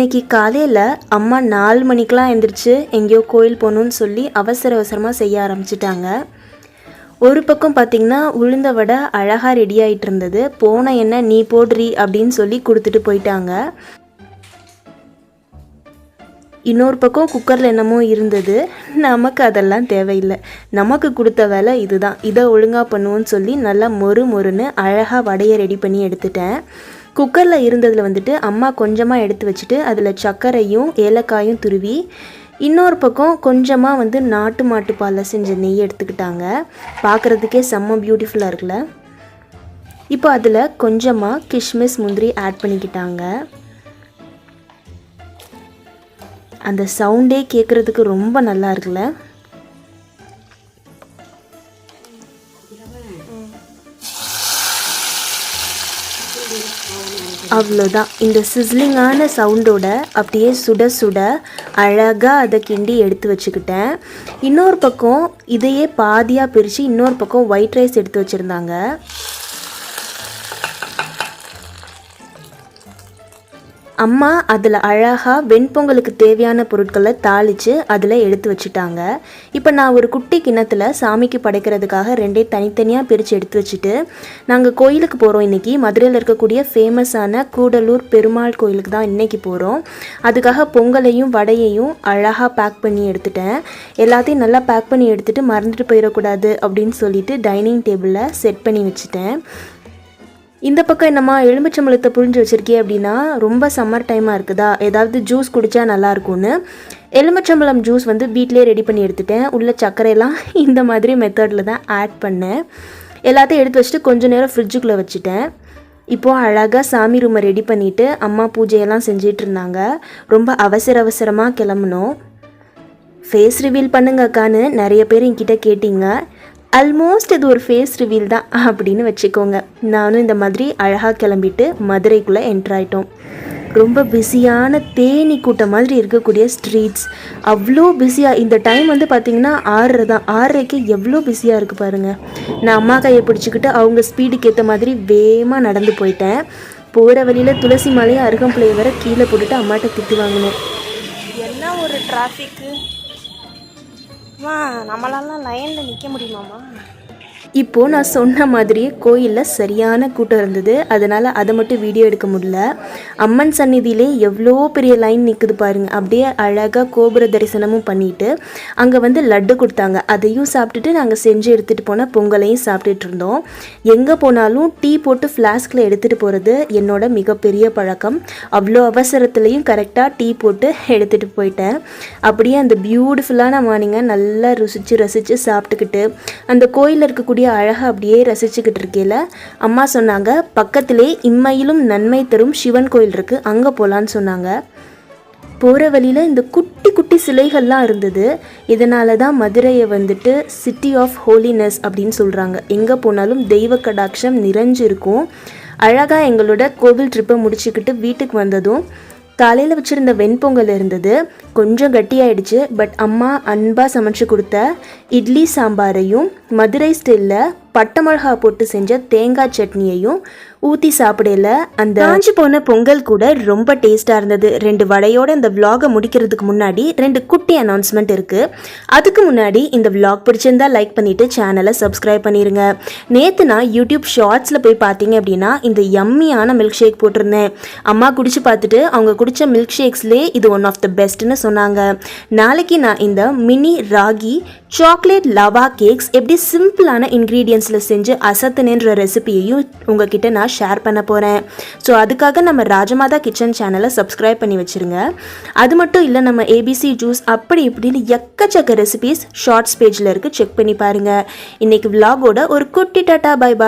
இன்றைக்கி காலையில் அம்மா 4 மணிக்கெலாம் எழுந்திரிச்சு எங்கேயோ கோயில் போகணுன்னு சொல்லி அவசரமாக செய்ய ஆரம்பிச்சிட்டாங்க. ஒரு பக்கம் பார்த்திங்கன்னா உளுந்த வடை அழகாக ரெடி ஆகிட்டு இருந்தது. போன எண்ணெய் நீ போடுறி அப்படின்னு சொல்லி கொடுத்துட்டு போயிட்டாங்க. இன்னொரு பக்கம் குக்கரில் என்னமோ இருந்தது. நமக்கு அதெல்லாம் தேவையில்லை, நமக்கு கொடுத்த வேலை இதுதான், இதை ஒழுங்காக பண்ணுவோன்னு சொல்லி நல்லா மொறுன்னு அழகாக வடையை ரெடி பண்ணி எடுத்துட்டேன். குக்கரில் இருந்ததில் வந்துட்டு அம்மா கொஞ்சமாக எடுத்து வச்சுட்டு அதில் சர்க்கரையும் ஏலக்காயும் துருவி, இன்னொரு பக்கம் கொஞ்சமாக நாட்டு மாட்டு பாலில் செஞ்ச நெய் எடுத்துக்கிட்டாங்க. பார்க்குறதுக்கே செம்ம பியூட்டிஃபுல்லாக இருக்குல்ல. இப்போ அதில் கொஞ்சமாக கிஷ்மிஸ் முந்திரி ஆட் பண்ணிக்கிட்டாங்க. அந்த சவுண்டே கேட்குறதுக்கு ரொம்ப நல்லா இருக்குல்ல. அவ்வளோதான். இந்த சிஸ்லிங்கான சவுண்டோட அப்படியே சுட சுட அழகாக அதை கிண்டி எடுத்து வச்சுக்கிட்டேன். இன்னொரு பக்கம் இதையே பாதியாக பிரித்து இன்னொரு பக்கம் ஒயிட் ரைஸ் எடுத்து வச்சுருந்தாங்க. அம்மா அதில் அழகாக வெண்பொங்கலுக்கு தேவையான பொருட்களை தாளித்து அதில் எடுத்து வச்சுட்டாங்க. இப்போ நான் ஒரு குட்டி கிண்ணத்தில் சாமிக்கு படைக்கிறதுக்காக ரெண்டே தனித்தனியாக பிரித்து எடுத்து வச்சுட்டு நாங்கள் கோயிலுக்கு போகிறோம். இன்றைக்கி மதுரையில் இருக்கக்கூடிய ஃபேமஸான கூடலூர் பெருமாள் கோயிலுக்கு தான் இன்றைக்கி போகிறோம். அதுக்காக பொங்கலையும் வடையையும் அழகாக பேக் பண்ணி எடுத்துட்டேன். எல்லாத்தையும் நல்லா பேக் பண்ணி எடுத்துகிட்டு மறந்துட்டு போயிடக்கூடாது அப்படின்னு சொல்லிட்டு டைனிங் டேபிளில் செட் பண்ணி வச்சுட்டேன். இந்த பக்கம் என்னம்மா எலுமிச்சம்பழத்தை புழிஞ்சு வச்சுருக்கே அப்படின்னா, ரொம்ப சம்மர் டைமாக இருக்குதா, ஏதாவது ஜூஸ் குடித்தா நல்லாயிருக்கும்னு எலுமிச்சம்பழம் ஜூஸ் வீட்டிலே ரெடி பண்ணி எடுத்துட்டேன். உள்ள சர்க்கரையெல்லாம் இந்த மாதிரி மெத்தடில் தான் ஆட் பண்ணேன். எல்லாத்தையும் எடுத்து வச்சுட்டு கொஞ்சம் நேரம் ஃப்ரிட்ஜுக்குள்ளே வச்சுட்டேன். இப்போது அழகாக சாமி ரூமை ரெடி பண்ணிவிட்டு அம்மா பூஜையெல்லாம் செஞ்சிட்டு இருந்தாங்க. ரொம்ப அவசரமாக கிளம்புனோம். ஃபேஸ் ரிவீல் பண்ணுங்க அக்கான்னு நிறைய பேர் என்கிட்ட கேட்டிங்க. ஆல்மோஸ்ட் இது ஒரு ஃபேஸ் ரிவீல் தான் அப்படின்னு வச்சுக்கோங்க. நானும் இந்த மாதிரி அழகாக கிளம்பிட்டு மதுரைக்குள்ளே என்ட்ரு ஆகிட்டோம். ரொம்ப பிஸியான தேனி கூட்டம் மாதிரி இருக்கக்கூடிய ஸ்ட்ரீட்ஸ், அவ்வளோ பிஸியாக. இந்த டைம் பார்த்திங்கன்னா 6:30 தான். 6:30க்கு எவ்வளோ பிஸியாக இருக்குது பாருங்கள். நான் அம்மா கையை பிடிச்சிக்கிட்டு அவங்க ஸ்பீடுக்கு ஏற்ற மாதிரி வேகமாக நடந்து போயிட்டேன். போகிற வழியில் துளசி மாலையை அருகம்புலையை வர கீழே போட்டுட்டு அம்மாட்ட திட்டு வாங்கினேன். என்ன ஒரு டிராஃபிக்கு, நம்மளாலாம் லைனில் நிற்க முடியுமாம்மா? இப்போது நான் சொன்ன மாதிரியே கோயிலில் சரியான கூட்டம் இருந்தது. அதனால் அதை மட்டும் வீடியோ எடுக்க முடியல. அம்மன் சந்நிதியிலே எவ்வளோ பெரிய லைன் நிற்குது பாருங்கள். அப்படியே அழகாக கோபுர தரிசனமும் பண்ணிவிட்டு அங்கே லட்டு கொடுத்தாங்க. அதையும் சாப்பிட்டுட்டு நாங்கள் செஞ்சு எடுத்துகிட்டு போன பொங்கலையும் சாப்பிட்டுட்டு இருந்தோம். எங்கே போனாலும் டீ போட்டு ஃப்ளாஸ்கில் எடுத்துகிட்டு போகிறது என்னோட மிகப்பெரிய பழக்கம். அவ்வளோ அவசரத்துலேயும் கரெக்டாக டீ போட்டு எடுத்துகிட்டு போயிட்டேன். அப்படியே அந்த பியூட்டிஃபுல்லான மார்னிங்கை நல்லா ரசித்து சாப்பிட்டுக்கிட்டு அந்த கோயிலில் இருக்கக்கூடிய அழகா அப்படியே ரசிச்சுக்கிட்டு இருக்கேல அம்மா சொன்னாங்க, பக்கத்திலே இம்மையிலும் நன்மை தரும் சிவன் கோயில் இருக்கு, அங்க போலான்னு சொன்னாங்க. போகிற வழியில் இந்த குட்டி குட்டி சிலைகள்லாம் இருந்தது. இதனால தான் மதுரையை சிட்டி ஆஃப் ஹோலினஸ் அப்படின்னு சொல்கிறாங்க. எங்கே போனாலும் தெய்வ கடாட்சம் நிறைஞ்சு இருக்கும். அழகாக எங்களோட கோவில் ட்ரிப்பை முடிச்சுக்கிட்டு வீட்டுக்கு வந்ததும் காலையில் வச்சுருந்த வெண்பொங்கல் இருந்தது. கொஞ்சம் கட்டியாயிடுச்சு. பட் அம்மா அன்பாக சமைச்சு கொடுத்த இட்லி சாம்பாரையும் மதுரை ஸ்டைலில் பட்டை மிளகா போட்டு செஞ்ச தேங்காய் சட்னியையும் ஊற்றி சாப்பிடல. அந்த காஞ்சி போன பொங்கல் கூட ரொம்ப டேஸ்ட்டாக இருந்தது. 2 வடையோட இந்த விலாகை முடிக்கிறதுக்கு முன்னாடி 2 குட்டி அனௌன்ஸ்மெண்ட் இருக்குது. அதுக்கு முன்னாடி இந்த விலாக் பிடிச்சிருந்தா லைக் பண்ணிவிட்டு சேனலை சப்ஸ்கிரைப் பண்ணிடுங்க. நேற்று நான் யூடியூப் ஷார்ட்ஸில் போய் பார்த்தீங்க அப்படின்னா இந்த யம்மியான மில்க் ஷேக் போட்டிருந்தேன். அம்மா குடிச்சு பார்த்துட்டு அவங்க குடித்த மில்க் ஷேக்ஸ்லேயே இது ஒன் ஆஃப் த பெஸ்ட்னு சொன்னாங்க. நாளைக்கு நான் இந்த மினி ராகி சாக்லேட் லவா கேக்ஸ் எப்படி சிம்பிளான இன்க்ரீடியன்ஸில் செஞ்சு அசத்துனேன்ற ரெசிபியையும் உங்ககிட்ட நான் ஷேர் பண்ண போகிறேன். ஸோ அதுக்காக நம்ம ராஜமாதா கிச்சன் சேனலை சப்ஸ்கிரைப் பண்ணி வச்சுருங்க. அது மட்டும் இல்லை, நம்ம ஏபிசி ஜூஸ் அப்படி இப்படின்னு எக்கச்சக்க ரெசிபிஸ் ஷார்ட்ஸ் பேஜில் இருக்குது, செக் பண்ணி பாருங்கள். இன்றைக்கி விலாகோட ஒரு குட்டி டாட்டா பை பாய்.